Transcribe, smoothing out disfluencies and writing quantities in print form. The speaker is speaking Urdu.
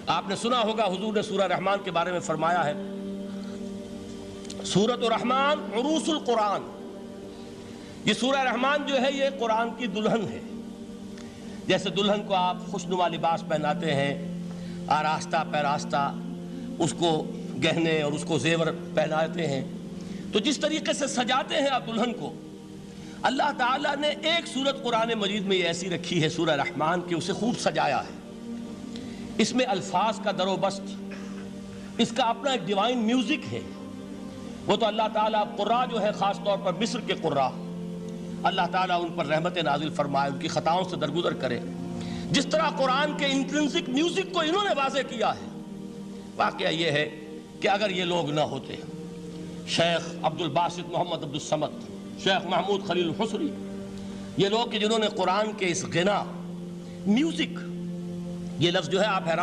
آپ نے سنا ہوگا حضور نے سورہ رحمان کے بارے میں فرمایا ہے، سورۃ الرحمن عروس القرآن، یہ سورہ رحمان جو ہے یہ قرآن کی دلہن ہے۔ جیسے دلہن کو آپ خوشنما لباس پہناتے ہیں، آراستہ پیراستہ اس کو گہنے اور اس کو زیور پہناتے ہیں، تو جس طریقے سے سجاتے ہیں آپ دلہن کو، اللہ تعالیٰ نے ایک سورت قرآن مجید میں یہ ایسی رکھی ہے سورہ رحمان کہ اسے خوب سجایا ہے۔ اس میں الفاظ کا در و بست، اس کا اپنا ایک ڈیوائن میوزک ہے۔ وہ تو اللہ تعالیٰ قراء جو ہے خاص طور پر مصر کے قراء، اللہ تعالیٰ ان پر رحمت نازل فرمائے، ان کی خطاؤں سے درگزر کرے۔ جس طرح قرآن کے انٹرنسک میوزک کو انہوں نے واضح کیا ہے، واقعہ یہ ہے کہ اگر یہ لوگ نہ ہوتے، شیخ عبد الباسط محمد عبد الصمد، شیخ محمود خلیل الحصری، یہ لوگ کہ جنہوں نے قرآن کے اس غنا، میوزک، یہ لفظ جو ہے آپ حیران